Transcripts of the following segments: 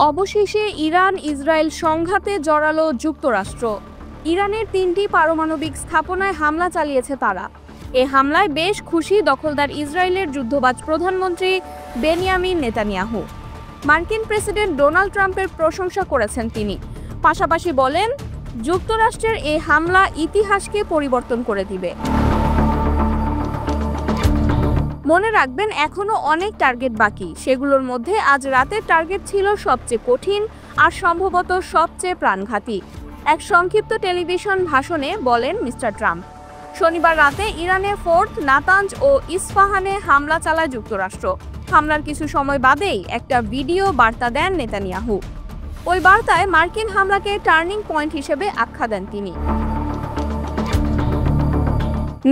অবশেষে Iran Israel সংঘাতে জড়ালো যুক্তরাষ্ট্র। ইরানের 3টি পারমাণবিক স্থাপনায় হামলা চালিয়েছে তারা। এ হামলায় বেশ খুশি দখলদার ইসরায়েলের যুদ্ধবাজ প্রধানমন্ত্রী বেনিয়ামিন নেতানিয়াহু। মার্কিন প্রেসিডেন্ট ডোনাল্ড ট্রাম্পের প্রশংসা করেছেন তিনি। পাশাপাশি বলেন, যুক্তরাষ্ট্রের এই হামলা ইতিহাসকে পরিবর্তন করে দিবে। মনে রাখবেন, এখনো অনেক টার্গেট বাকি। সেগুলোর মধ্যে আজ রাতের টার্গেট ছিল সবচেয়ে কঠিন আর সম্ভবত সবচেয়ে প্রাণঘাতী। এক সংক্ষিপ্ত টেলিভিশন ভাষণে বলেন মিস্টার ট্রাম্প, শনিবার রাতে ইরানে ফোর্ট, নাতাঞ্জ ও ইস্পাহানে হামলা চালায় যুক্তরাষ্ট্র। হামলার কিছু সময় বাদেই একটা ভিডিও বার্তা দেন নেতানিয়াহু। ওই বার্তায় মার্কিন হামলাকে টার্নিং পয়েন্ট হিসেবে আখ্যা দেন তিনি।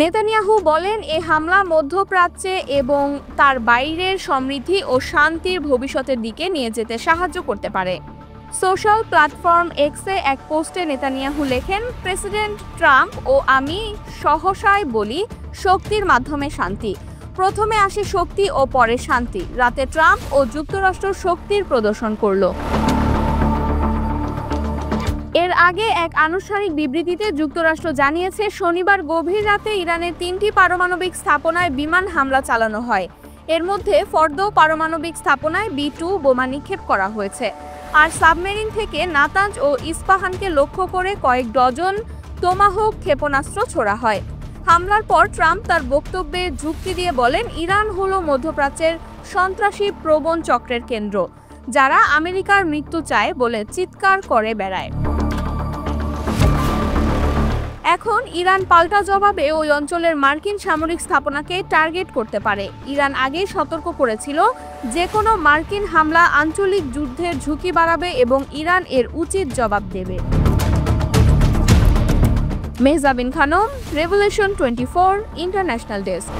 নেতানিয়াহু বলেন, এই হামলা মধ্যপ্রাচ্যে এবং তার বাইরের সমৃদ্ধি ও শান্তির ভবিষ্যতের দিকে নিয়ে যেতে সাহায্য করতে পারে। সোশ্যাল প্ল্যাটফর্ম এক্সে এক পোস্টে নেতানিয়াহু লেখেন, প্রেসিডেন্ট ট্রাম্প ও আমি সহসায় বলি, শক্তির মাধ্যমে শান্তি। প্রথমে আসে শক্তি ও পরে শান্তি। রাতে ট্রাম্প ও যুক্তরাষ্ট্র শক্তির প্রদর্শন করল। এর আগে এক আনুষ্ঠানিক বিবৃতিতে যুক্তরাষ্ট্র জানিয়েছে, শনিবার গভীর রাতে ইরানের 3টি পারমাণবিক স্থাপনায় বিমান হামলা চালানো হয়। এর মধ্যে ফর্দো পারমাণবিক স্থাপনায় B-2 বোমা নিক্ষেপ করা হয়েছে। আর সাবমেরিন থেকে নাতাঞ্জ ও ইস্পাহানকে লক্ষ্য করে কয়েক ডজন টোমাহক ক্ষেপণাস্ত্র ছোড়া হয়। হামলার পর ট্রাম্প তার বক্তব্যে যুক্তি দিয়ে বলেন, ইরান হলো মধ্যপ্রাচ্যের সন্ত্রাসী প্রবণ চক্রের কেন্দ্র, যারা আমেরিকার মৃত্যু চায় বলে চিৎকার করে বেড়ায়। এখন ইরান পাল্টা জবাবে ওই অঞ্চলের মার্কিন সামরিক স্থাপনাকে টার্গেট করতে পারে। ইরান আগেই সতর্ক করেছিল, যে কোনো মার্কিন হামলা আঞ্চলিক যুদ্ধের ঝুঁকি বাড়াবে এবং ইরান এর উচিত জবাব দেবে। Mehjabin Khanam, Revolution 24 international desk.